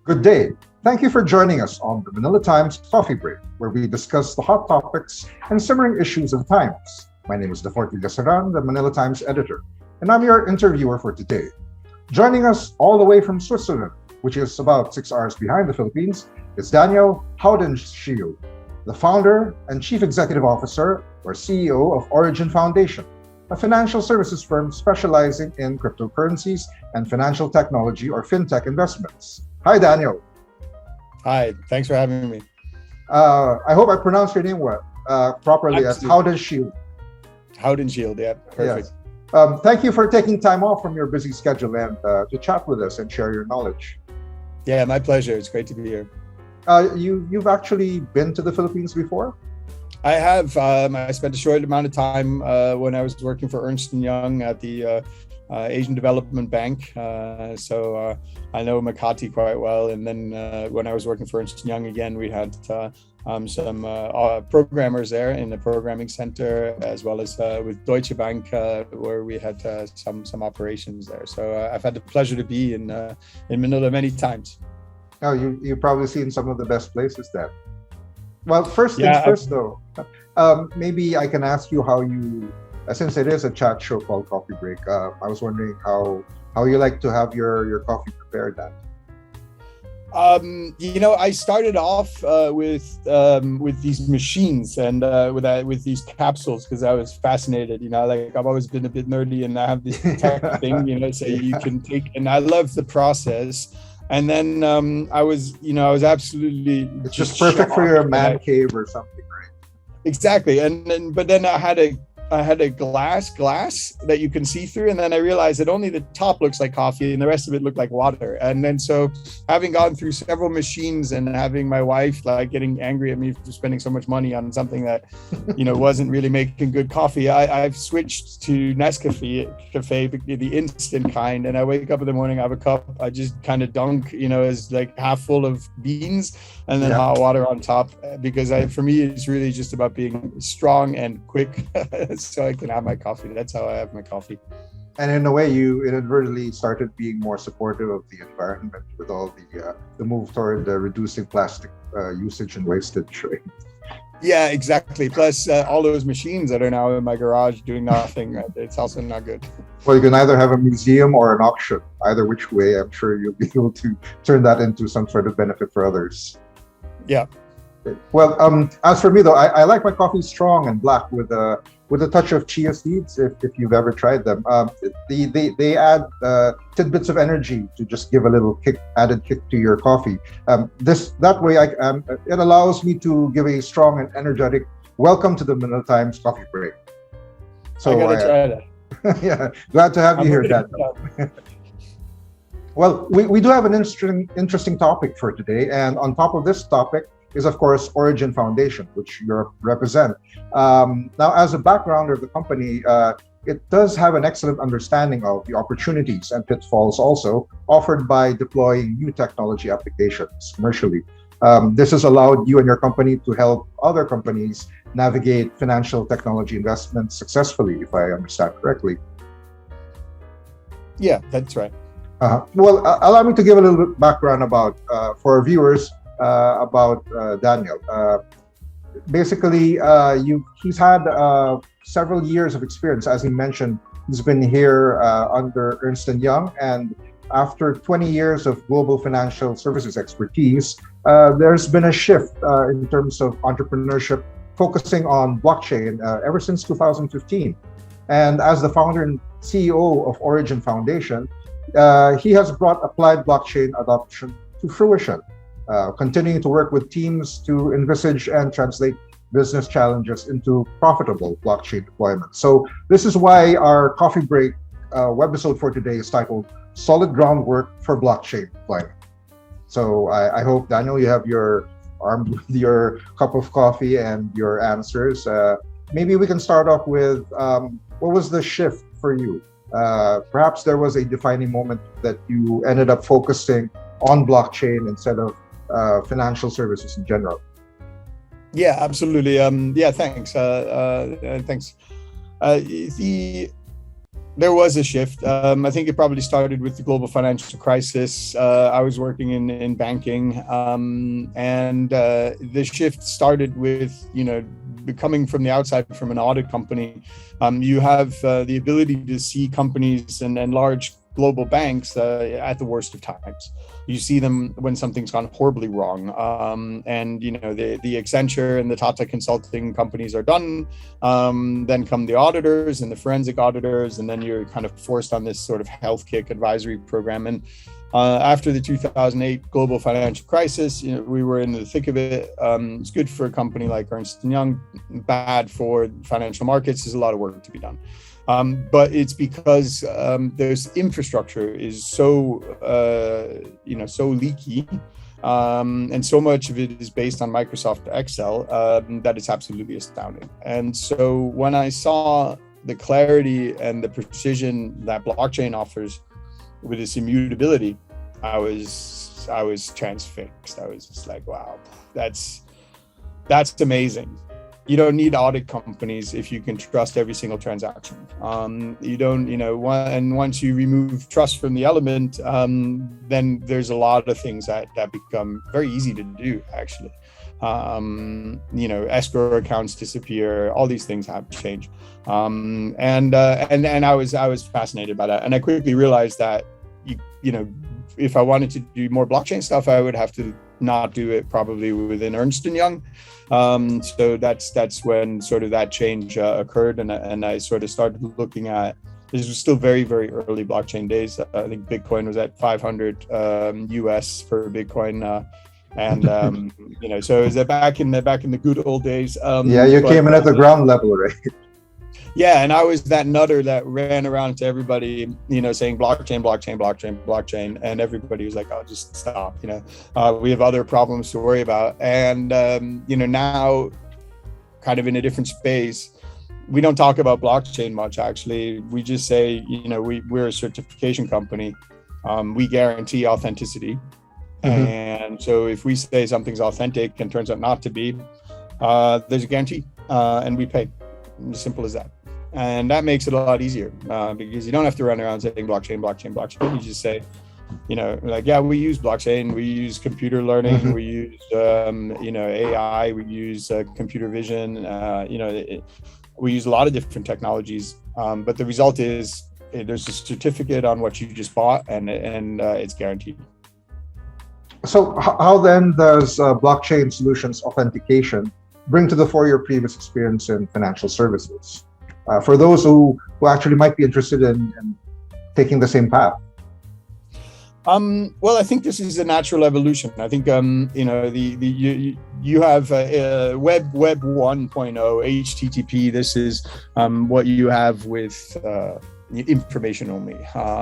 Good day. Thank you for joining us on the Manila Times Coffee Break, where we discuss the hot topics and simmering issues of the times. My name is Deforti Gasaran, the Manila Times editor, and I'm your interviewer for today. Joining us all the way from Switzerland, which is about 6 hours behind the Philippines, is Daniel Haudenschild, the founder and chief executive officer or CEO of Origin Foundation, a financial services firm specializing in cryptocurrencies and financial technology or fintech investments. Hi, Daniel. Hi, thanks for having me. I hope I pronounced your name properly. As Haudenschild. Haudenschild, yeah, perfect. Yes. Thank you for taking time off from your busy schedule and to chat with us and share your knowledge. Yeah, my pleasure. It's great to be here. You've actually been to the Philippines before? I have. I spent a short amount of time when I was working for Ernst & Young at the Asian Development Bank. So I know Makati quite well. And then when I was working for Ernst & Young again, we had some programmers there in the programming center, as well as with Deutsche Bank, where we had some operations there. So I've had the pleasure to be in Manila many times. Oh, you've probably seen some of the best places there. Well, first things first, though. Maybe I can ask you how you, since it is a chat show called Coffee Break, I was wondering how you like to have your coffee prepared then. I started off with these machines and with these capsules because I was fascinated. I've always been a bit nerdy, and I have this tech thing, so you can take, and I love the process. And then I was absolutely. It's just perfect for your man cave or something, right? Exactly, but then I had a glass that you can see through, and then I realized that only the top looks like coffee and the rest of it looked like water. And then so having gone through several machines and having my wife getting angry at me for spending so much money on something that wasn't really making good coffee, I've switched to Nescafe, the instant kind. And I wake up in the morning, I have a cup, I just kind of dunk, as half full of beans and then hot water on top, because for me it's really just about being strong and quick. So I can have my coffee. That's how I have my coffee. And in a way, you inadvertently started being more supportive of the environment with all the move toward reducing plastic usage and wastage. Right? Yeah, exactly. Plus, all those machines that are now in my garage doing nothing, right? It's also not good. Well, you can either have a museum or an auction. Either which way, I'm sure you'll be able to turn that into some sort of benefit for others. Yeah. Well, as for me though, I like my coffee strong and black with a touch of chia seeds. If you've ever tried them, they add tidbits of energy to just give a little added kick to your coffee. That way, it allows me to give a strong and energetic welcome to the Manila Times Coffee Break. So I gotta try that. Yeah, glad to have you here, Daniel. Well, we do have an interesting topic for today, and on top of this topic is, of course, Origin Foundation, which you represent. Now, as a backgrounder of the company, it does have an excellent understanding of the opportunities and pitfalls also offered by deploying new technology applications commercially. This has allowed you and your company to help other companies navigate financial technology investments successfully, if I understand correctly. Yeah, that's right. Well, allow me to give a little bit background about, for our viewers, about Daniel. Basically, he's had several years of experience. As he mentioned, he's been here under Ernst & Young, and after 20 years of global financial services expertise, there's been a shift in terms of entrepreneurship focusing on blockchain ever since 2015. And as the founder and CEO of Origin Foundation, he has brought applied blockchain adoption to fruition, continuing to work with teams to envisage and translate business challenges into profitable blockchain deployment. So this is why our Coffee Break webisode for today is titled Solid Groundwork for Blockchain Deployment. So I hope, Daniel, you have your armed with your cup of coffee and your answers. Maybe we can start off with what was the shift for you? Perhaps there was a defining moment that you ended up focusing on blockchain instead of financial services in general. Yeah, absolutely. Thanks. Thanks. There was a shift. I think it probably started with the global financial crisis. I was working in banking, and the shift started with, coming from the outside from an audit company. You have the ability to see companies and large global banks at the worst of times. You see them when something's gone horribly wrong, and the Accenture and the Tata Consulting companies are done. Then come the auditors and the forensic auditors, and then you're kind of forced on this sort of health kick advisory program. And after the 2008 global financial crisis, we were in the thick of it. It's good for a company like Ernst & Young, bad for financial markets. There's a lot of work to be done. But it's because this infrastructure is so leaky, and so much of it is based on Microsoft Excel that it's absolutely astounding. And so when I saw the clarity and the precision that blockchain offers with its immutability, I was transfixed. I was just like, wow, that's amazing. You don't need audit companies if you can trust every single transaction. You don't, and once you remove trust from the element, then there's a lot of things that become very easy to do, actually. Escrow accounts disappear, all these things have to change. And I was fascinated by that. And I quickly realized that, if I wanted to do more blockchain stuff, I would have to not do it probably within Ernst & Young. So that's when sort of that change occurred, and I sort of started looking at, this was still very, very early blockchain days. I think Bitcoin was at 500 US per Bitcoin, and so it was back in the good old days. You came in at the ground level, right? Yeah, and I was that nutter that ran around to everybody, saying blockchain, blockchain, blockchain, blockchain, and everybody was like, "Oh, just stop." We have other problems to worry about. And now, kind of in a different space, we don't talk about blockchain much. Actually, we just say, we're a certification company. We guarantee authenticity, and so if we say something's authentic and turns out not to be, there's a guarantee, and we pay. As simple as that. And that makes it a lot easier because you don't have to run around saying blockchain, blockchain, blockchain. You just say, we use blockchain, we use computer learning, we use, AI, we use computer vision, we use a lot of different technologies. But the result is there's a certificate on what you just bought, and it's guaranteed. So how then does blockchain solutions authentication bring to the fore your previous experience in financial services? For those who actually might be interested in taking the same path. Well, I think this is a natural evolution. I think you have Web 1.0, HTTP. This is what you have with information only.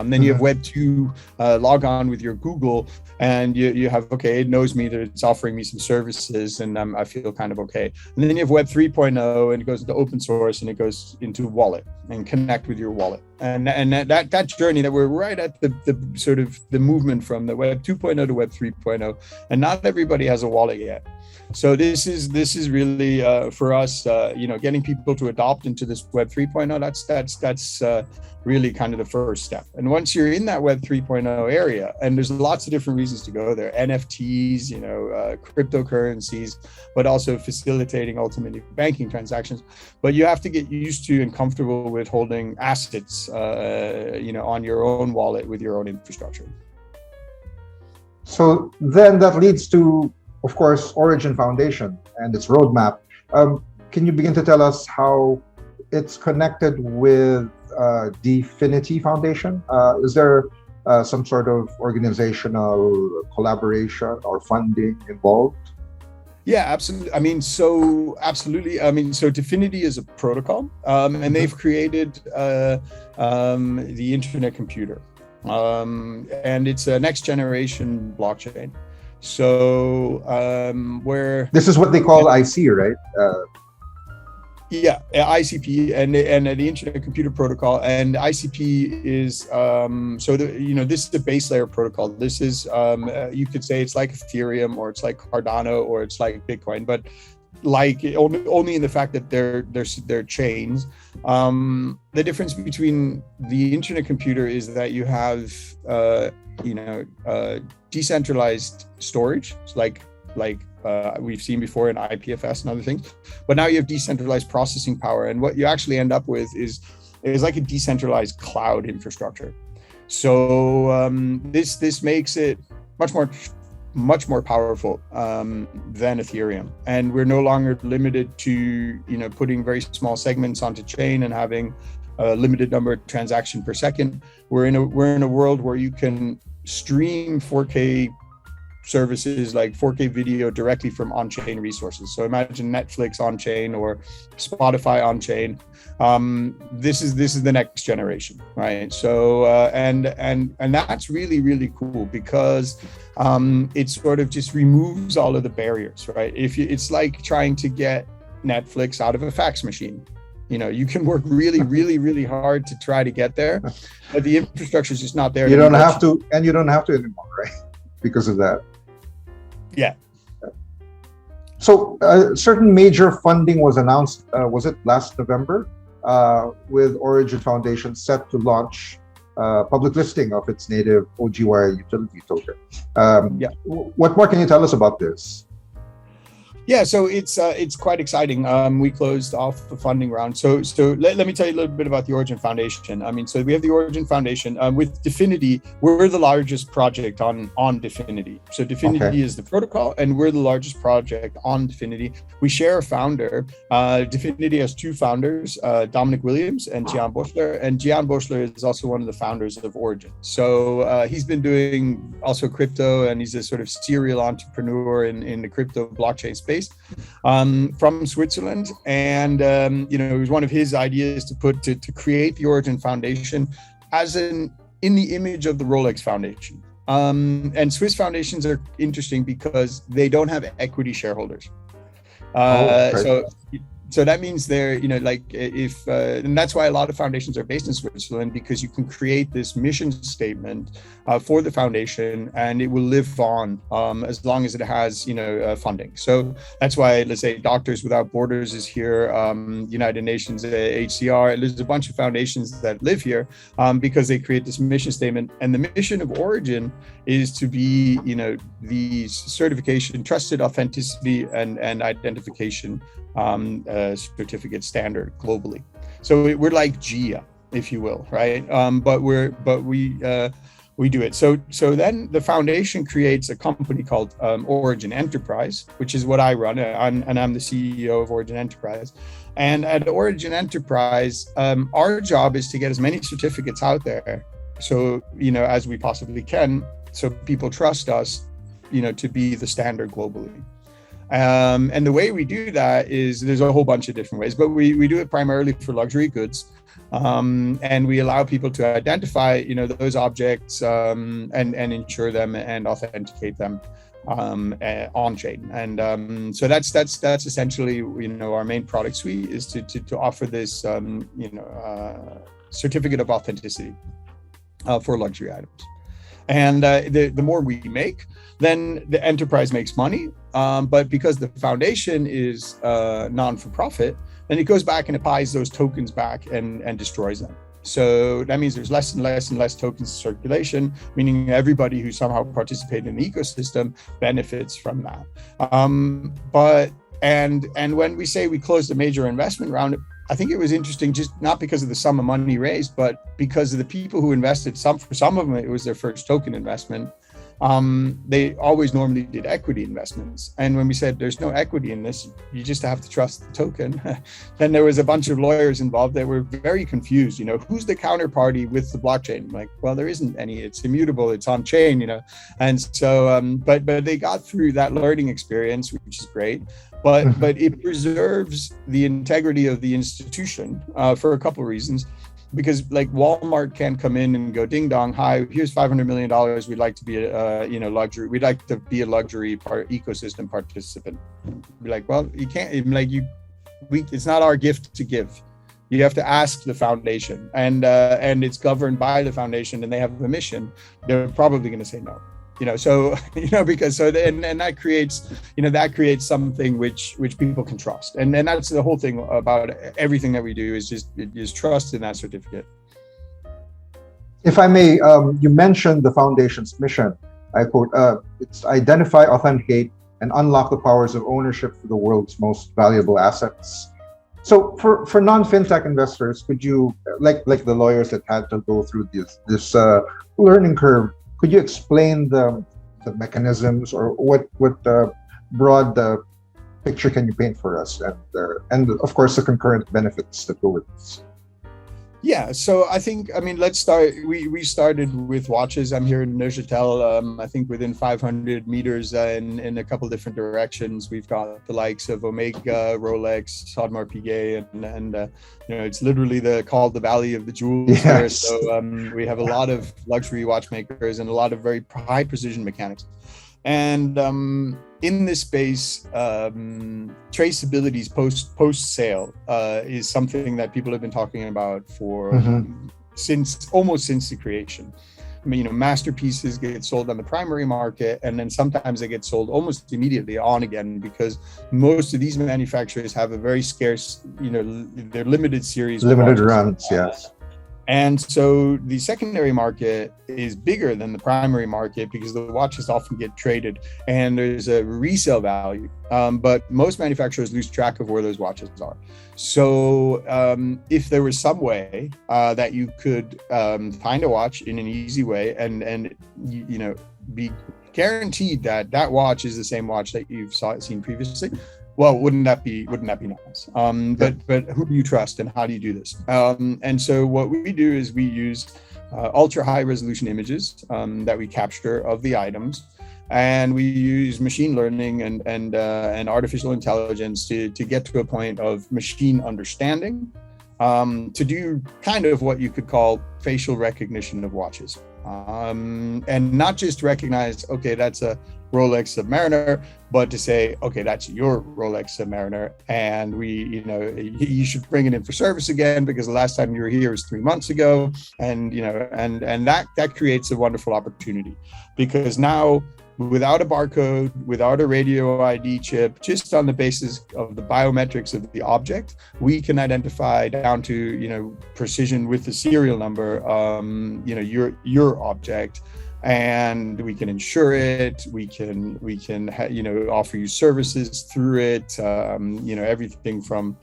Then you have Web 2, log on with your Google, and you have, it knows me that it's offering me some services, and I feel kind of okay. And then you have Web 3.0, and it goes into open source, and it goes into wallet and connect with your wallet. And that journey that we're right at the sort of the movement from the Web 2.0 to Web 3.0, and not everybody has a wallet yet. So this is really for us, getting people to adopt into this Web 3.0. That's really kind of the first step. And once you're in that Web 3.0 area, and there's lots of different reasons to go there, NFTs, cryptocurrencies, but also facilitating ultimately banking transactions. But you have to get used to and comfortable with holding assets, on your own wallet with your own infrastructure. So then that leads to, of course, Origin Foundation and its roadmap. Can you begin to tell us how it's connected with Dfinity Foundation? Is there some sort of organizational collaboration or funding involved? Yeah, absolutely. Absolutely. So Dfinity is a protocol, and they've created the internet computer, and it's a next generation blockchain. So where this is what they call IC, right? ICP and the Internet Computer Protocol, and ICP is this is a base layer protocol. This is you could say it's like Ethereum, or it's like Cardano, or it's like Bitcoin, but like only in the fact that they're chains. The difference between the internet computer is that you have decentralized storage, like we've seen before in IPFS and other things, but now you have decentralized processing power, and what you actually end up with is like a decentralized cloud infrastructure. So this makes it much more powerful than Ethereum, and we're no longer limited to putting very small segments onto chain and having a limited number of transactions per second. We're in a world where you can stream 4K services like 4K video directly from on-chain resources. So imagine Netflix on-chain or Spotify on-chain. This is the next generation, right? So and that's really cool, because it sort of just removes all of the barriers, right? It's like trying to get Netflix out of a fax machine. You can work really hard to try to get there, but the infrastructure is just not there. You don't have to anymore, right? Because of that. Yeah. So certain major funding was announced, was it last November, with Origin Foundation set to launch public listing of its native OGY utility token. What more can you tell us about this? Yeah, so it's quite exciting. We closed off the funding round. So let me tell you a little bit about the Origin Foundation. So we have the Origin Foundation with Dfinity. We're the largest project on Dfinity. So Dfinity is the protocol, and we're the largest project on Dfinity. We share a founder. Dfinity has two founders, Dominic Williams and Gian Boschler. And Gian Boschler is also one of the founders of Origin. So he's been doing also crypto, and he's a sort of serial entrepreneur in the crypto blockchain space. From Switzerland, and it was one of his ideas to create the Origin Foundation in the image of the Rolex Foundation. And Swiss foundations are interesting because they don't have equity shareholders. So that means they're, and that's why a lot of foundations are based in Switzerland, because you can create this mission statement for the foundation, and it will live on as long as it has, funding. So that's why, let's say, Doctors Without Borders is here, United Nations, HCR. There's a bunch of foundations that live here because they create this mission statement. And the mission of Origin is to be, the certification, trusted authenticity, and identification certificate standard globally. So we're like GIA, if you will, right? But we do it. So then the foundation creates a company called Origin Enterprise, which is what I run. I'm the CEO of Origin Enterprise. And at Origin Enterprise, our job is to get as many certificates out there, so as we possibly can, so people trust us, to be the standard globally. And the way we do that is there's a whole bunch of different ways, but we do it primarily for luxury goods. And we allow people to identify, those objects and ensure them and authenticate them on chain. And so that's essentially, our main product suite is to offer this, certificate of authenticity for luxury items. And the more we make, then the enterprise makes money. But because the foundation is non-for-profit, then it goes back and it buys those tokens back and destroys them. So that means there's less and less tokens in circulation, meaning everybody who somehow participated in the ecosystem benefits from that. And when we say we closed a major investment round, I think it was interesting, just not because of the sum of money raised, but because of the people who invested. For some of them, it was their first token investment. They always normally did equity investments. And when we said there's no equity in this, you just have to trust the token, then there was a bunch of lawyers involved that were very confused. Who's the counterparty with the blockchain? I'm like, well, there isn't any. It's immutable. It's on chain. And so, but they got through that learning experience, which is great. But it preserves the integrity of the institution for a couple of reasons. Because like Walmart can't come in and go ding dong, hi, here's $500 million. We'd like to be luxury. We'd like to be a luxury ecosystem participant. Be like, well, you can't. It's not our gift to give. You have to ask the foundation, and it's governed by the foundation, and they have a mission. They're probably going to say no. So because and that creates something which people can trust, and that's the whole thing about everything that we do is trust in that certificate. If I may, you mentioned the foundation's mission. I quote, it's identify, authenticate, and unlock the powers of ownership for the world's most valuable assets. So for non-fintech investors, could you, like the lawyers that had to go through this learning curve, could you explain the mechanisms, or what broad picture can you paint for us, and of course the concurrent benefits that go with this? Yeah, so let's start. We started with watches. I'm here in Neuchâtel. I think within 500 meters in a couple different directions. We've got the likes of Omega, Rolex, Audemars Piguet, and it's literally called the Valley of the Jewels. Yes. There. So we have a lot of luxury watchmakers and a lot of very high precision mechanics. And in this space, traceability post sale is something that people have been talking about for since the creation. I mean, masterpieces get sold on the primary market, and then sometimes they get sold almost immediately on again, because most of these manufacturers have a very scarce, they're limited series, limited runs, yes. And so the secondary market is bigger than the primary market because the watches often get traded and there's a resale value. But most manufacturers lose track of where those watches are. So if there was some way that you could find a watch in an easy way and be guaranteed that watch is the same watch that you've seen previously, well, wouldn't that be nice? But who do you trust, and how do you do this? And so what we do is we use ultra high resolution images that we capture of the items, and we use machine learning and artificial intelligence to get to a point of machine understanding, to do kind of what you could call facial recognition of watches, and not just recognize, okay, that's a Rolex Submariner, but to say, okay, that's your Rolex Submariner, and you should bring it in for service again because the last time you were here was 3 months ago, and that creates a wonderful opportunity, because now, without a barcode, without a radio ID chip, just on the basis of the biometrics of the object, we can identify down to precision with the serial number, your object. And we can insure it. We can offer you services through it. Everything from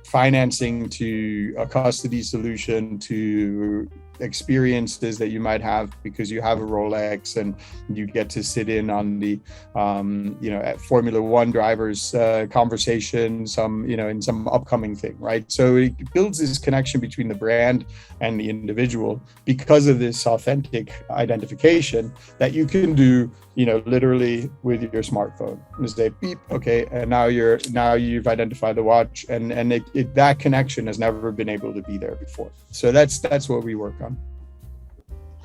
financing to a custody solution to experiences that you might have because you have a Rolex and you get to sit in on the at Formula One drivers conversation in some upcoming thing, right? So it builds this connection between the brand and the individual because of this authentic identification that you can do literally with your smartphone. Just say beep, okay, and now you've identified the watch, and that connection has never been able to be there before. So that's what we work on.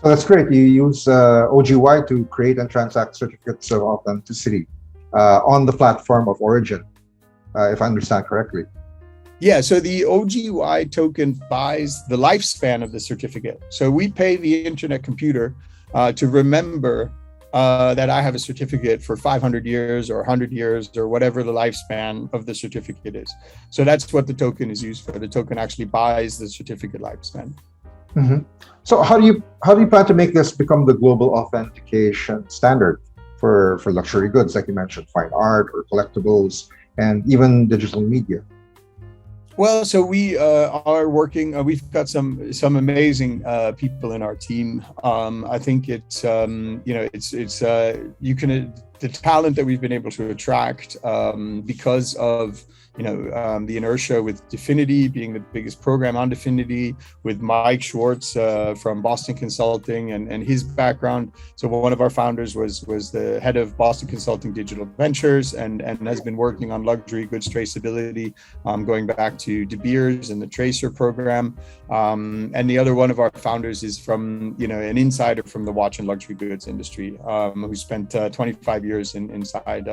So that's great. You use OGY to create and transact certificates of authenticity on the platform of origin, if I understand correctly. Yeah, so the OGY token buys the lifespan of the certificate. So we pay the internet computer to remember that I have a certificate for 500 years or 100 years or whatever the lifespan of the certificate is. So that's what the token is used for. The token actually buys the certificate lifespan. Mm-hmm. So how do you plan to make this become the global authentication standard for luxury goods, like you mentioned, fine art or collectibles, and even digital media? Well, so we are working. We've got some amazing people in our team. I think it's the talent that we've been able to attract because of the inertia with Definity being the biggest program on Definity, with Mike Schwartz from Boston Consulting and his background. So one of our founders was the head of Boston Consulting Digital Ventures and has been working on luxury goods traceability going back to De Beers and the Tracer program. And the other one of our founders is from an insider from the watch and luxury goods industry who spent 25 years inside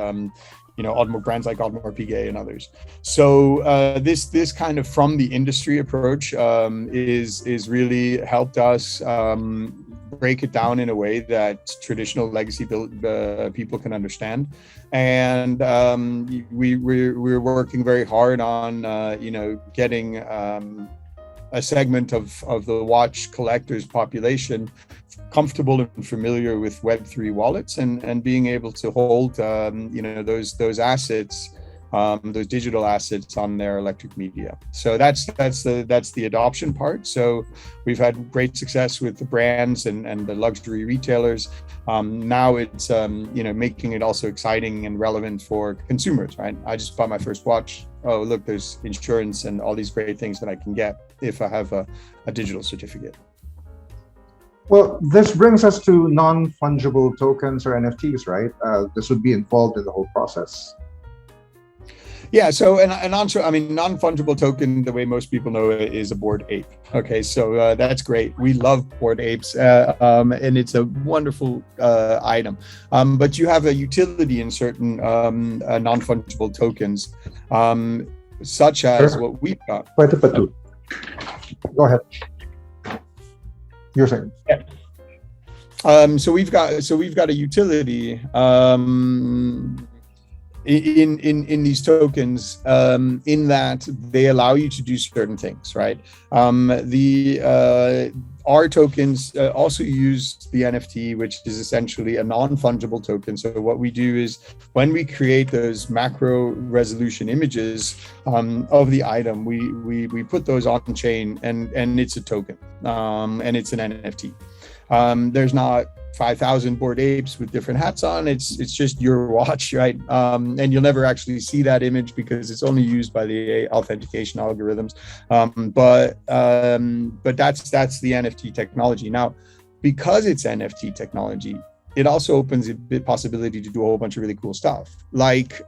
Audemars brands like Audemars Piguet and others. So this kind of from the industry approach is really helped us break it down in a way that traditional legacy people can understand. And we're working very hard on getting a segment of the watch collectors population comfortable and familiar with Web3 wallets and being able to hold those assets, those digital assets on their electric media. So that's the adoption part. So we've had great success with the brands and the luxury retailers. Now it's making it also exciting and relevant for consumers, right? I just bought my first watch. Oh, look, there's insurance and all these great things that I can get if I have a digital certificate. Well, this brings us to non-fungible tokens or NFTs, right? This would be involved in the whole process. Yeah, so non-fungible token, the way most people know it, is a Bored Ape. Okay, so that's great. We love Bored Apes, and it's a wonderful item. But you have a utility in certain non-fungible tokens, such as what we've got. Go ahead. You're saying. Yeah. So we've got a utility in these tokens, in that they allow you to do certain things, right? Our tokens also use the NFT, which is essentially a non-fungible token. So what we do is when we create those macro resolution images of the item, we put those on chain, and it's a token, and it's an NFT. There's not 5,000 Bored Apes with different hats on. It's just your watch, right? And you'll never actually see that image because it's only used by the authentication algorithms. But that's the NFT technology. Now, because it's NFT technology, it also opens the possibility to do a whole bunch of really cool stuff, like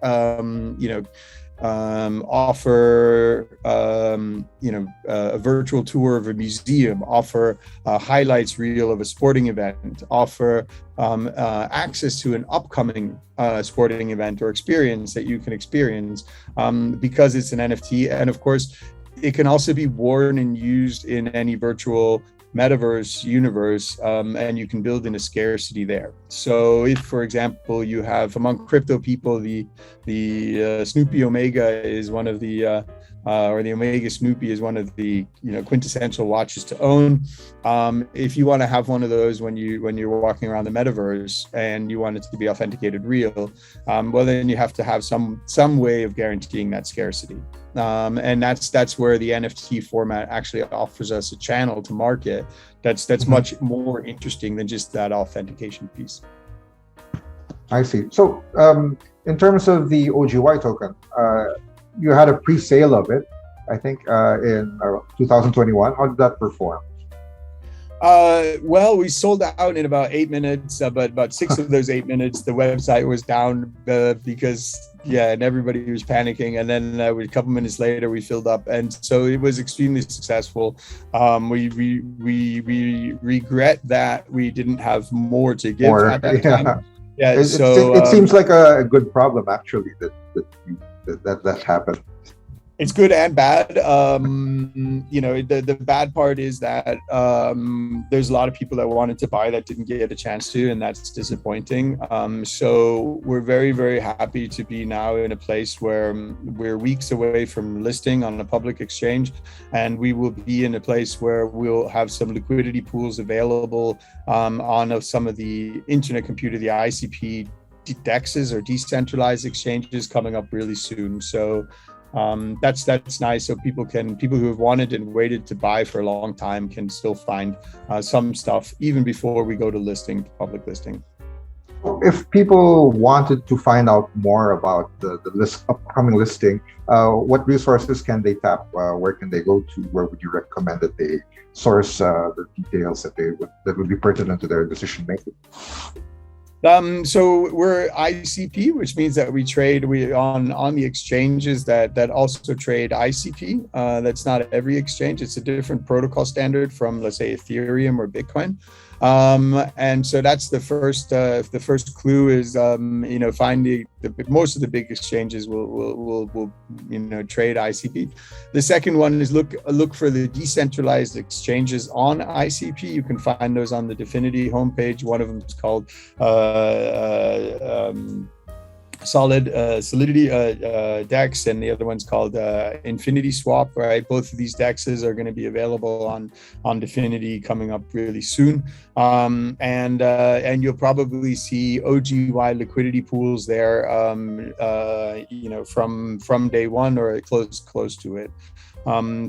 offer a virtual tour of a museum, offer a highlights reel of a sporting event, offer access to an upcoming sporting event or experience that you can experience because it's an NFT. And of course, it can also be worn and used in any virtual metaverse universe, and you can build in a scarcity there. So if, for example, you have among crypto people, the Snoopy Omega is one of the or the Omega Snoopy is one of the quintessential watches to own. If you want to have one of those when you're walking around the metaverse and you want it to be authenticated real, well, then you have to have some way of guaranteeing that scarcity. And that's where the NFT format actually offers us a channel to market that's much more interesting than just that authentication piece. I see. So in terms of the OGY token, you had a pre-sale of it, I think, in 2021. How did that perform? Well, we sold out in about 8 minutes, but about 6 of those 8 minutes, the website was down because, and everybody was panicking. And then a couple minutes later, we filled up. And so it was extremely successful. We regret that we didn't have more to give at that time. Yeah, it seems like a good problem, actually, that happened. It's good and bad. The bad part is that there's a lot of people that wanted to buy that didn't get a chance to, and that's disappointing. So we're very, very happy to be now in a place where we're weeks away from listing on a public exchange, and we will be in a place where we'll have some liquidity pools available on some of the internet computer, the ICP DEXs or decentralized exchanges coming up really soon. So that's nice. So people who have wanted and waited to buy for a long time can still find some stuff even before we go to public listing. If people wanted to find out more about the upcoming listing, what resources can they tap? Where can they go to? Where would you recommend that they source the details that would be pertinent to their decision making? So we're ICP, which means that we trade on the exchanges that also trade ICP. That's not every exchange. It's a different protocol standard from, let's say, Ethereum or Bitcoin. And so that's the first clue is, find most of the big exchanges will trade ICP. The second one is look for the decentralized exchanges on ICP. You can find those on the Definity homepage. One of them is called Solidity DEX, and the other one's called Infinity Swap, right? Both of these DEXs are going to be available on Definity coming up really soon, and you'll probably see OGY liquidity pools there, from day one or close to it.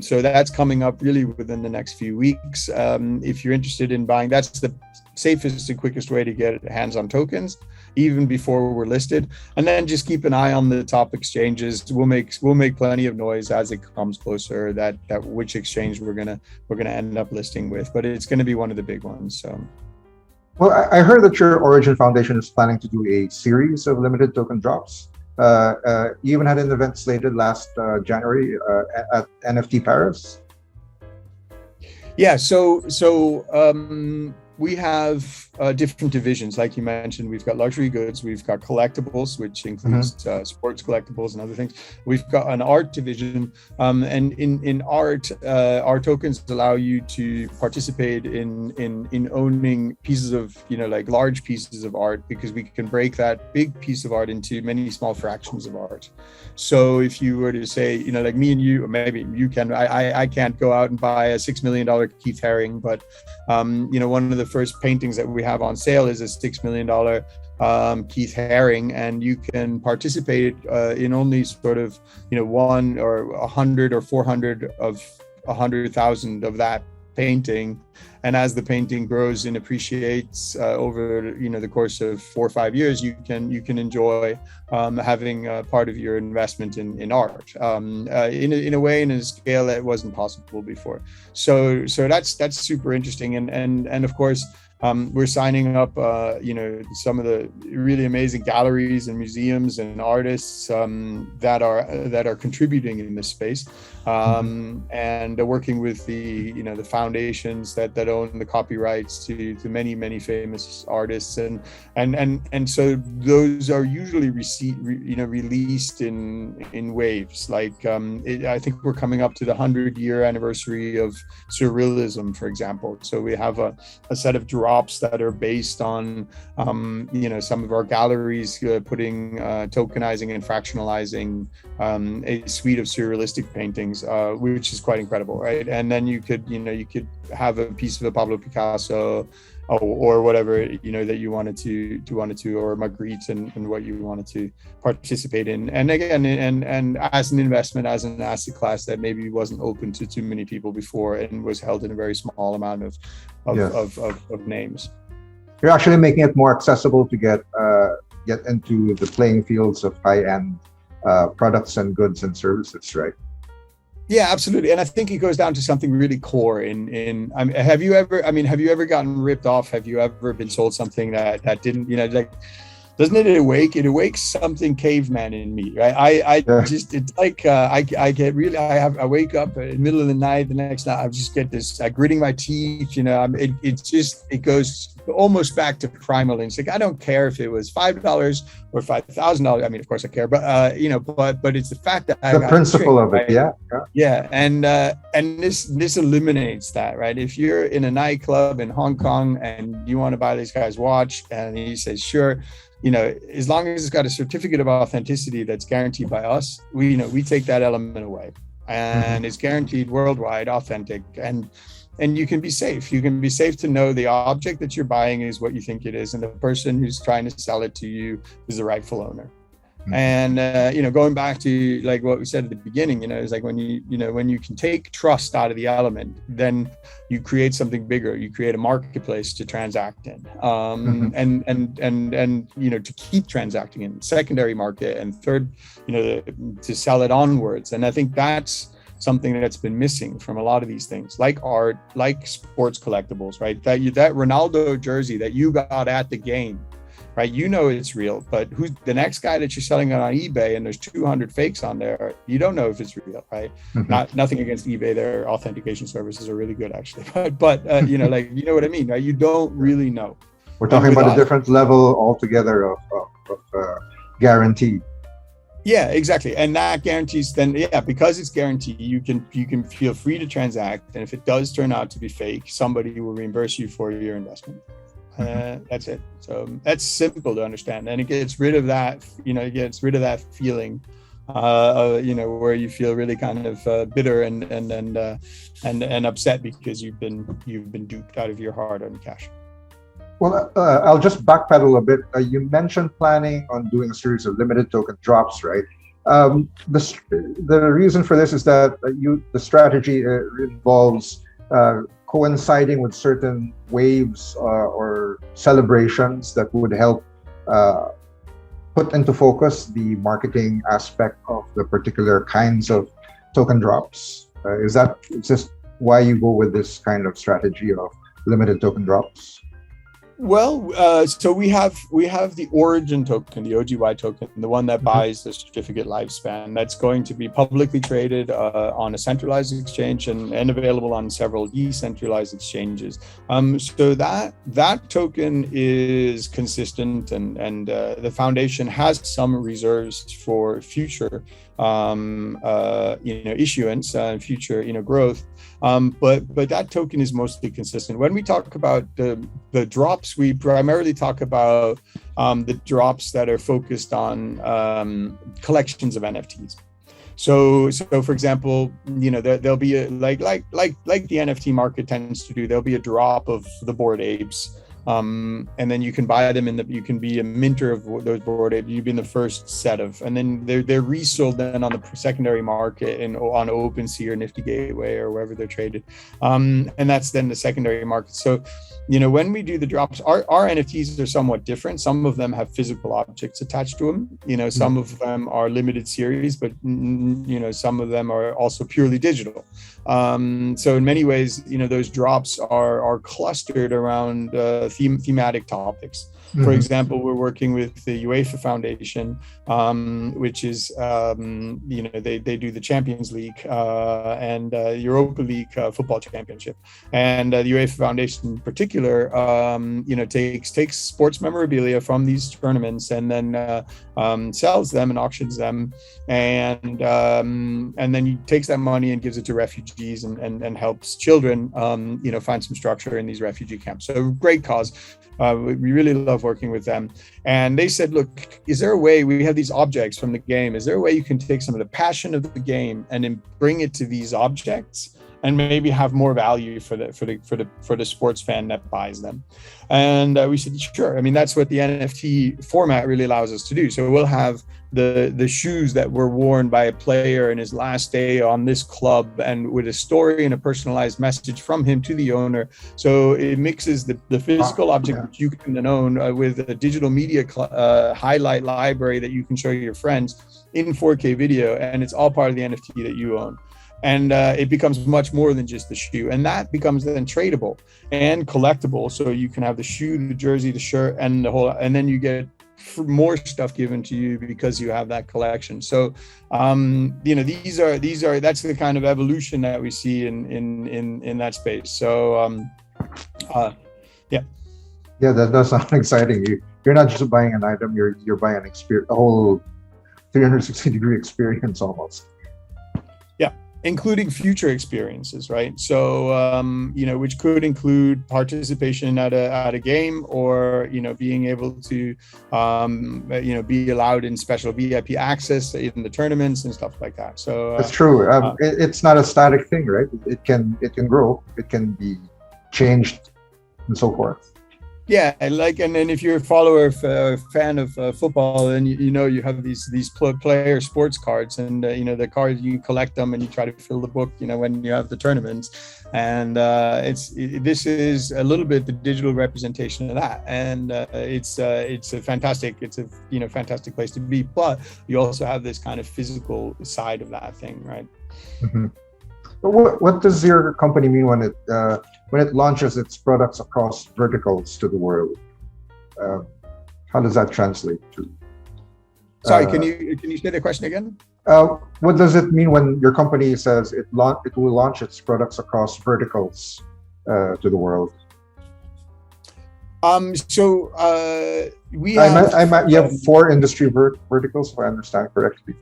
So that's coming up really within the next few weeks. If you're interested in buying, that's the safest and quickest way to get hands on tokens, even before we're listed. And then just keep an eye on the top exchanges. We'll make plenty of noise as it comes closer that which exchange we're gonna end up listing with, but it's gonna be one of the big ones. So. Well, I heard that your Origin Foundation is planning to do a series of limited token drops. You even had an event slated last January at NFT Paris. Yeah, so we have different divisions, like you mentioned. We've got luxury goods, we've got collectibles, which includes sports collectibles and other things. We've got an art division, and in art, our tokens allow you to participate in owning pieces of, like large pieces of art, because we can break that big piece of art into many small fractions of art. So if you were to say, like me and you, or maybe you can, I can't go out and buy a $6 million Keith Haring, but one of the first paintings that we have on sale is a $6 million Keith Haring, and you can participate in only sort of 1 or 100 or 400 of 100,000 of that painting. And as the painting grows and appreciates over the course of 4 or 5 years, you can enjoy having part of your investment in art in a way, in a scale that wasn't possible before. So that's super interesting, and of course we're signing up some of the really amazing galleries and museums and artists that are contributing in this space, and working with the foundations that own the copyrights to many famous artists, and so those are usually released in waves. Like I think we're coming up to the 100-year anniversary of Surrealism, for example. So we have a set of drops that are based on some of our galleries putting tokenizing and fractionalizing a suite of surrealistic paintings, which is quite incredible, right? And then you could have a piece of a Pablo Picasso or whatever that you wanted to, or Magritte, and what you wanted to participate in. And again, and as an investment, as an asset class that maybe wasn't open to too many people before, and was held in a very small amount of names. You're actually making it more accessible to get into the playing fields of high-end products and goods and services, right? Yeah, absolutely. And I think it goes down to something really core have you ever gotten ripped off? Have you ever been sold something that didn't, doesn't it awakes something caveman in me, right? It's like I wake up in the middle of the night, the next night I just get this gritting my teeth, it goes almost back to primal instinct. I don't care if it was $5 or $5,000. I mean, of course I care, but but it's the fact that the principle of it, right? Yeah, and this eliminates that, right? If you're in a nightclub in Hong Kong and you want to buy this guy's watch, and he says sure, as long as it's got a certificate of authenticity that's guaranteed by us, we take that element away, and it's guaranteed worldwide, authentic, and you can be safe. You can be safe to know the object that you're buying is what you think it is, and the person who's trying to sell it to you is the rightful owner. And going back to like what we said at the beginning, it's like when you can take trust out of the element, then you create something bigger. You create a marketplace to transact in, and to keep transacting in, secondary market, and third, to sell it onwards. And I think that's something that's been missing from a lot of these things, like art, like sports collectibles, right? That Ronaldo jersey that you got at the game, right? It's real, but who's the next guy that you're selling it on eBay, and there's 200 fakes on there? You don't know if it's real, right? Nothing against eBay; their authentication services are really good, actually. But you know what I mean, right? You don't really know. We're talking about a different level altogether of guarantee. Yeah, exactly. And that guarantees then, yeah, because it's guaranteed, you can feel free to transact. And if it does turn out to be fake, somebody will reimburse you for your investment. That's it. So that's simple to understand. And it gets rid of that, it gets rid of that feeling, where you feel really kind of bitter and upset because you've been duped out of your hard-earned cash. Well, I'll just backpedal a bit. You mentioned planning on doing a series of limited token drops, right? The reason for this is that the strategy involves coinciding with certain waves or celebrations that would help put into focus the marketing aspect of the particular kinds of token drops. Is just why you go with this kind of strategy of limited token drops? Well, so we have the origin token, the OGY token, the one that buys the certificate lifespan. That's going to be publicly traded on a centralized exchange and available on several decentralized exchanges. So that token is consistent, and the foundation has some reserves for future issuance and future growth. But that token is mostly consistent. When we talk about the drops, we primarily talk about the drops that are focused on collections of NFTs. So for example, there'll be like the NFT market tends to do. There'll be a drop of the Bored Apes. And then you can buy them you can be a minter of those Bored Apes. You've been the first set of, and then they're resold then on the secondary market and on OpenSea or Nifty Gateway or wherever they're traded. And that's then the secondary market. So, when we do the drops, our NFTs are somewhat different. Some of them have physical objects attached to them. Some of them are limited series, but some of them are also purely digital. So in many ways, those drops are clustered around thematic topics. For example, we're working with the UEFA Foundation, which is, they do the Champions League and Europa League football championship. And the UEFA Foundation in particular, takes sports memorabilia from these tournaments and then sells them and auctions them. And then he takes that money and gives it to refugees and helps children, find some structure in these refugee camps. So great cause. We really love working with them. And they said, look, is there a way, we have these objects from the game, is there a way you can take some of the passion of the game and then bring it to these objects and maybe have more value for the sports fan that buys them? And we said, sure. I mean, that's what the NFT format really allows us to do. So we'll have the shoes that were worn by a player in his last day on this club, and with a story and a personalized message from him to the owner. So it mixes the physical object which you can then own with a digital media highlight library that you can show your friends in 4K video, and it's all part of the NFT that you own. And it becomes much more than just the shoe, and that becomes then tradable and collectible. So you can have the shoe, the jersey, the shirt, and the whole, and then you get more stuff given to you because you have that collection. So these are that's the kind of evolution that we see in that space. So yeah, that does sound exciting. You're not just buying an item, you're buying an experience, a whole 360-degree experience almost. Including future experiences, right? So, which could include participation at a game, or being able to, be allowed in special VIP access in the tournaments and stuff like that. So that's true. It's not a static thing, right? It can grow, it can be changed, and so forth. Yeah, and then if you're a fan of football, then you have these player sports cards, and the cards, you collect them and you try to fill the book when you have the tournaments, and this is a little bit the digital representation of that, and it's a fantastic place to be. But you also have this kind of physical side of that thing, right? Mm-hmm. What does your company mean when it launches its products across verticals to the world? How does that translate to? Sorry, can you say the question again? What does it mean when your company says it will launch its products across verticals to the world? We have you have four industry verticals, if I understand correctly.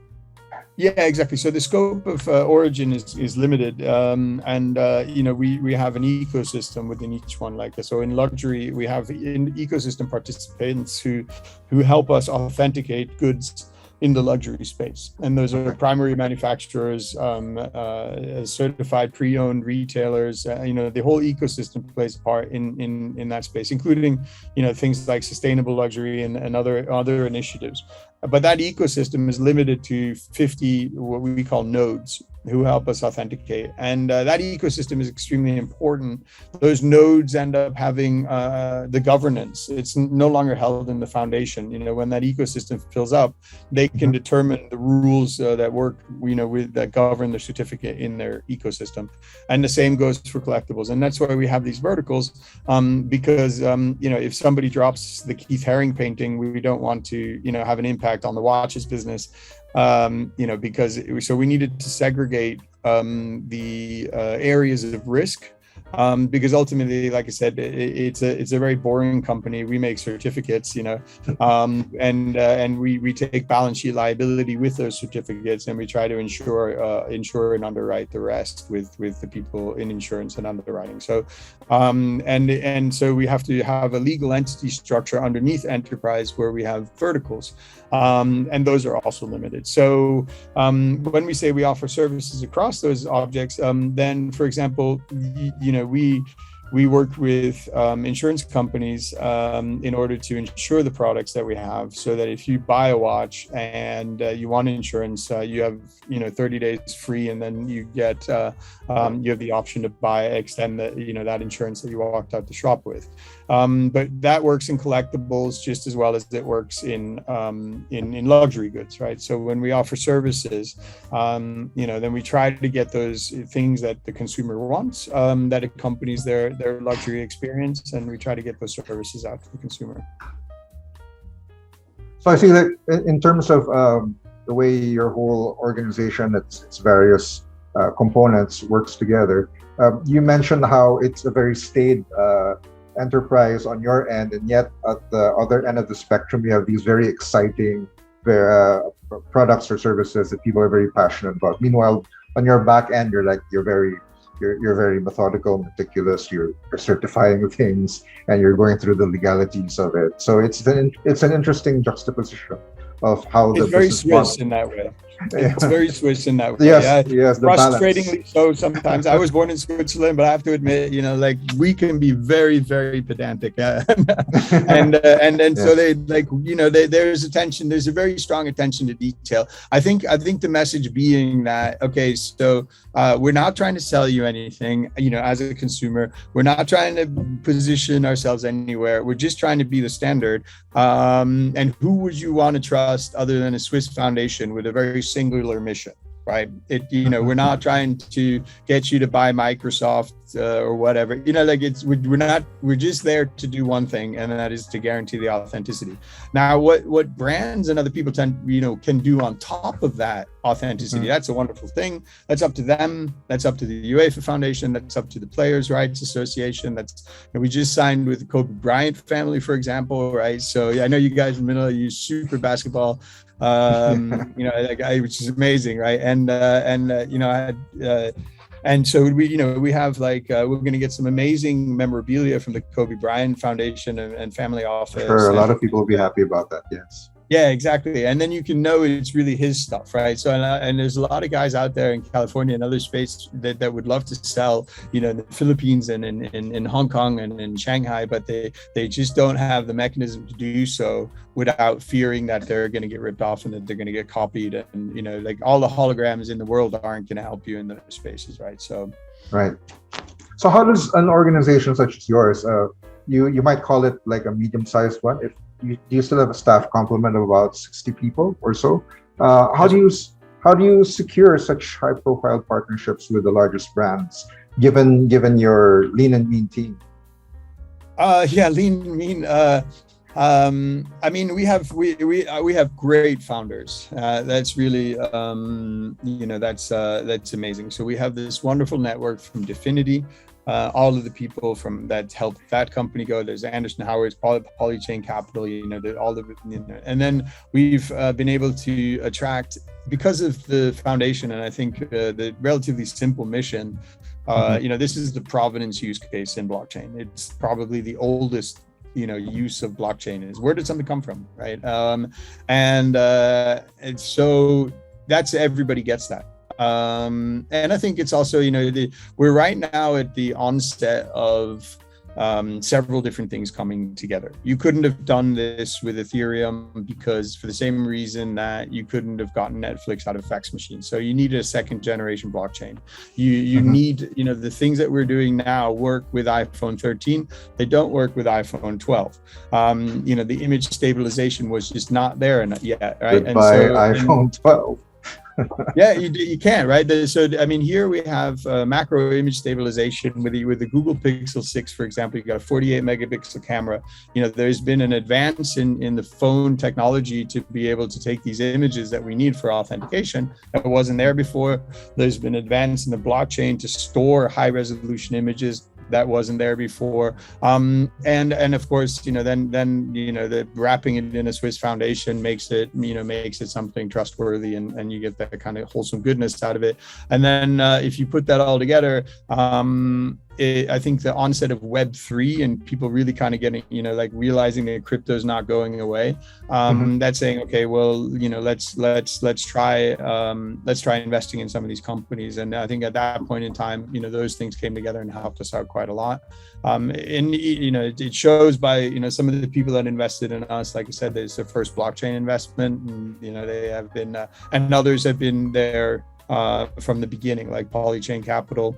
yeah, exactly. So the scope of origin is limited, and we have an ecosystem within each one like this. So in luxury, we have ecosystem participants who help us authenticate goods in the luxury space, and those are primary manufacturers, certified pre-owned retailers. The whole ecosystem plays a part in that space, including things like sustainable luxury and other initiatives. But that ecosystem is limited to 50 what we call nodes who help us authenticate, and that ecosystem is extremely important. Those nodes end up having the governance. It's no longer held in the foundation. When that ecosystem fills up, they can determine the rules that work, that govern the certificate in their ecosystem. And the same goes for collectibles. And that's why we have these verticals, because if somebody drops the Keith Haring painting, we don't want to have an impact on the watches business. So we needed to segregate the areas of risk, because ultimately, like I said, it's a very boring company. We make certificates, and we take balance sheet liability with those certificates, and we try to insure and underwrite the rest with the people in insurance and underwriting. So, so we have to have a legal entity structure underneath enterprise where we have verticals, and those are also limited. So when we say we offer services across those objects, then, for example, we work with insurance companies in order to insure the products that we have, so that if you buy a watch and you want insurance, you have 30 days free, and then you get you have the option to extend that insurance that you walked out the shop with. But that works in collectibles just as well as it works in luxury goods, right? So when we offer services, then we try to get those things that the consumer wants, that accompanies their luxury experience, and we try to get those services out to the consumer. So I see that in terms of the way your whole organization, its various components works together, you mentioned how it's a very staid enterprise on your end, and yet at the other end of the spectrum, you have these very exciting products or services that people are very passionate about. Meanwhile, on your back end, you're very methodical, meticulous. You're certifying things, and you're going through the legalities of it. So it's an interesting juxtaposition of how it's the very business Swiss model. in that way. It's very Swiss in that way. Yes, the frustratingly balance. so sometimes. I was born in Switzerland, but I have to admit, we can be very, very pedantic, and so there's attention. There's a very strong attention to detail. I think the message being that, okay, so we're not trying to sell you anything, as a consumer. We're not trying to position ourselves anywhere. We're just trying to be the standard. And who would you want to trust other than a Swiss foundation with a very singular mission, right? We're not trying to get you to buy Microsoft or whatever. We're just there to do one thing, and that is to guarantee the authenticity. Now, what brands and other people can do on top of that authenticity, that's a wonderful thing. That's up to them. That's up to the UEFA Foundation. That's up to the Players' Rights Association. We just signed with the Kobe Bryant family, for example, right? So I know you guys in the middle use super basketball, which is amazing, right? And so we have we're going to get some amazing memorabilia from the Kobe Bryant Foundation and family office. Sure, a lot of people will be happy about that. Yes. Yeah, exactly. And then you can know it's really his stuff, right? So, and there's a lot of guys out there in California and other spaces that would love to sell, in the Philippines and in Hong Kong and in Shanghai, but they just don't have the mechanism to do so without fearing that they're going to get ripped off and that they're going to get copied. And, all the holograms in the world aren't going to help you in those spaces, right? So, right. So how does an organization such as yours, you might call it like a medium-sized one, do you still have a staff complement of about 60 people or so? How do you secure such high-profile partnerships with the largest brands, given your lean and mean team? Lean and mean. We have great founders. That's really that's amazing. So we have this wonderful network from Definity. all of the people from that helped that company go. There's Anderson Howard's, Polychain Capital, all of it, and then we've been able to attract, because of the foundation, and I think the relatively simple mission. This is the provenance use case in blockchain. It's probably the oldest use of blockchain is, where did something come from, right? And so that's, everybody gets that. And I think it's also, we're right now at the onset of several different things coming together. You couldn't have done this with Ethereum, because for the same reason that you couldn't have gotten Netflix out of fax machines. So you need a second generation blockchain. You need, the things that we're doing now work with iPhone 13. They don't work with iPhone 12. The image stabilization was just not there yet, right? Goodbye, iPhone 12. Yeah, you can't, right? So I mean, here we have macro image stabilization with the Google Pixel 6, for example. You got a 48 megapixel camera. There's been an advance in the phone technology to be able to take these images that we need for authentication that wasn't there before. There's been advance in the blockchain to store high resolution images that wasn't there before, and of course, then the wrapping it in a Swiss foundation makes it something trustworthy, and you get that kind of wholesome goodness out of it. And then if you put that all together, I think the onset of Web3 and people really kind of getting, realizing that crypto is not going away. That's saying, okay, well, let's try investing in some of these companies. And I think at that point in time, those things came together and helped us out quite a lot. And it shows by some of the people that invested in us. Like I said, there's the first blockchain investment, and they have been, and others have been there from the beginning, like Polychain Capital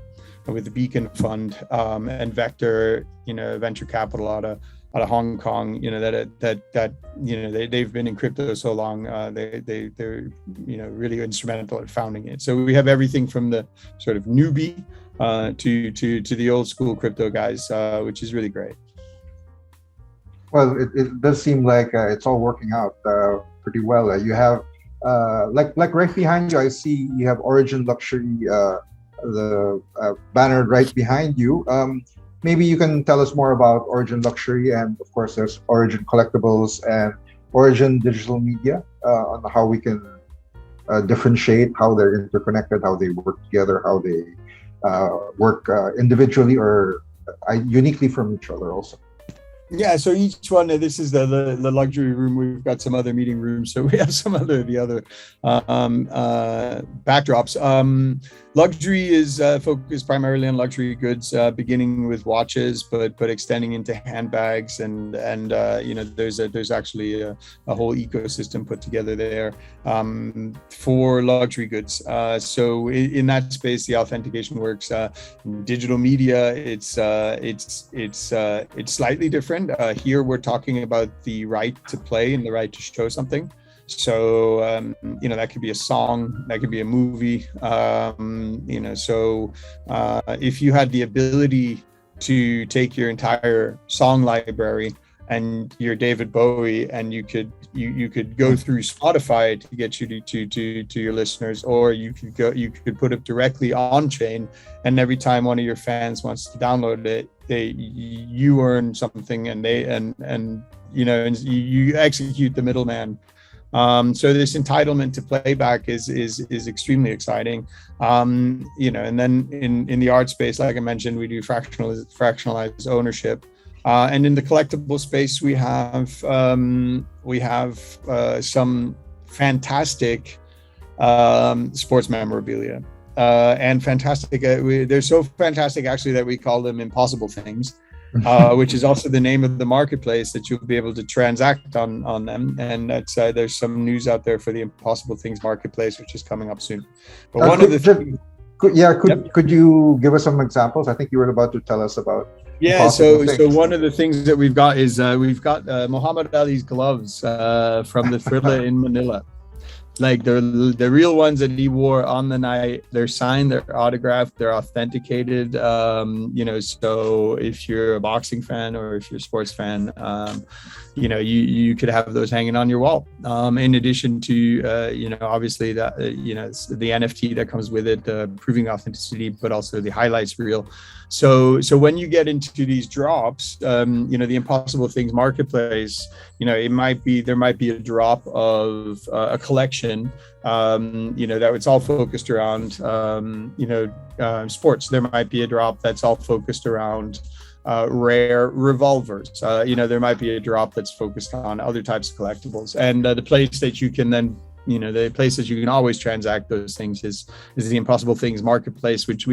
with the Beacon Fund, and Vector, venture capital out of Hong Kong. They've been in crypto so long. They're really instrumental at founding it. So we have everything from the sort of newbie to the old school crypto guys, which is really great. Well, it does seem like it's all working out pretty well. You have like right behind you, I see you have Origin Luxury, the banner right behind you. Maybe you can tell us more about Origin Luxury, and of course there's Origin Collectibles and Origin Digital Media, on how we can differentiate how they're interconnected, how they work together, how they work individually or uniquely from each other also. Yeah, so each one, this is the luxury room. We've got some other meeting rooms, so we have some other backdrops. Luxury is focused primarily on luxury goods, beginning with watches, but extending into handbags, and there's actually a whole ecosystem put together there for luxury goods. So in that space, the authentication works. Digital media, it's slightly different. Here we're talking about the right to play and the right to show something. So that could be a song, that could be a movie. So if you had the ability to take your entire song library and you're David Bowie, and you could go through Spotify to get you to your listeners, or you could put it directly on chain, and every time one of your fans wants to download it, you earn something, and you execute the middleman. So this entitlement to playback is extremely exciting. And then in the art space, like I mentioned, we do fractionalized ownership. And in the collectible space, we have some fantastic sports memorabilia, and fantastic. They're so fantastic, actually, that we call them impossible things, which is also the name of the marketplace that you'll be able to transact on them. And that's there's some news out there for the Impossible Things marketplace, which is coming up soon. But could you give us some examples? I think you were about to tell us about. Yeah, so one of the things that we've got is Muhammad Ali's gloves from the Thrilla in Manila. Like the real ones that he wore on the night, they're signed, they're autographed, they're authenticated. So if you're a boxing fan or if you're a sports fan, you could have those hanging on your wall. In addition to obviously that it's the NFT that comes with it, proving authenticity, but also the highlights reel. So when you get into these drops, the Impossible Things marketplace, there might be a drop of a collection, that it's all focused around, sports. There might be a drop that's all focused around rare revolvers. There might be a drop that's focused on other types of collectibles. And the place that you can then, the place that you can always transact those things is the Impossible Things marketplace, which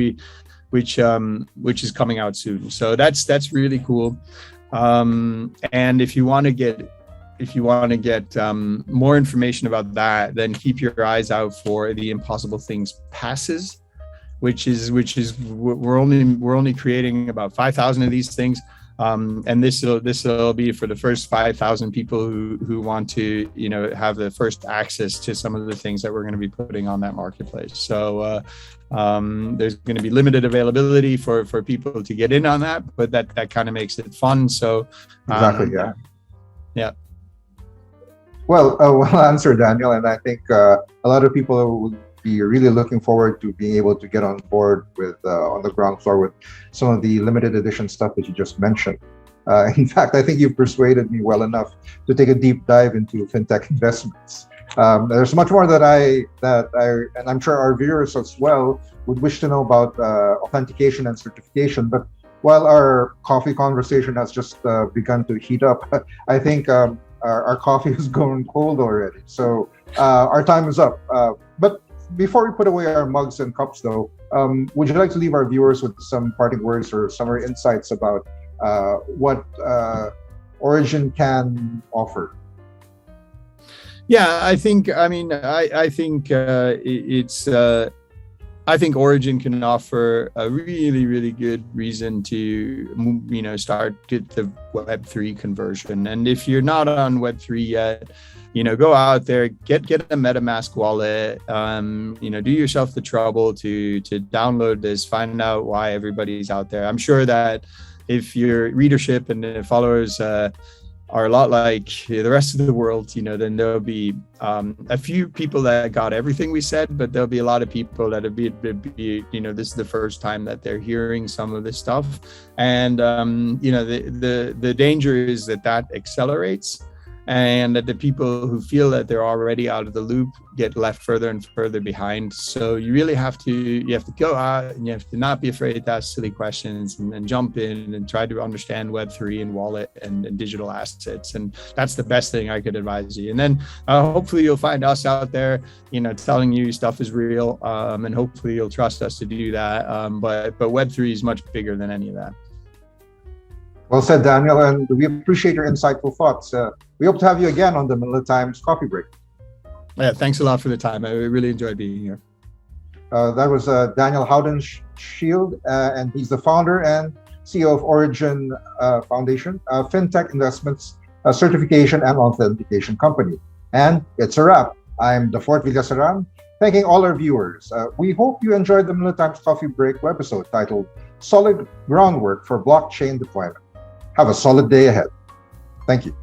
is coming out soon. So that's really cool. And if you want to get more information about that, then keep your eyes out for the Impossible Things passes, which is we're only creating about 5,000 of these things. And this will be for the first 5,000 people who want to, have the first access to some of the things that we're going to be putting on that marketplace. So there's going to be limited availability for people to get in on that, but that kind of makes it fun. So exactly, yeah. Yeah. Well answered, Daniel, and I think a lot of people would be really looking forward to being able to get on board with on the ground floor with some of the limited edition stuff that you just mentioned. In fact, I think you've persuaded me well enough to take a deep dive into fintech investments. There's much more that I and I'm sure our viewers as well would wish to know about authentication and certification. But while our coffee conversation has just begun to heat up, I think our coffee is going cold already. So our time is up. But before we put away our mugs and cups, though, would you like to leave our viewers with some parting words or summary insights about what Origin can offer? Yeah, I think Origin can offer a really, really good reason to, start get the Web3 conversion. And if you're not on Web3 yet, go out there, get a MetaMask wallet, do yourself the trouble to download this, find out why everybody's out there. I'm sure that if your readership and followers are a lot like the rest of the world, then there'll be a few people that got everything we said, but there'll be a lot of people that'll be this is the first time that they're hearing some of this stuff. And, the danger is that accelerates, and that the people who feel that they're already out of the loop get left further and further behind. So you really have to go out, and you have to not be afraid to ask silly questions and jump in and try to understand Web3 and wallet and digital assets. And that's the best thing I could advise you. And then hopefully you'll find us out there, telling you stuff is real, and hopefully you'll trust us to do that. But Web3 is much bigger than any of that. Well said, Daniel, and we appreciate your insightful thoughts. We hope to have you again on the Manila Times Coffee Break. Yeah, thanks a lot for the time. I really enjoyed being here. That was Daniel Howden-Shield, and he's the founder and CEO of Origin Foundation, a fintech investments certification and authentication company. And it's a wrap. I'm Dafort Villasaran, thanking all our viewers. We hope you enjoyed the Manila Times Coffee Break webisode titled Solid Groundwork for Blockchain Deployment. Have a solid day ahead. Thank you.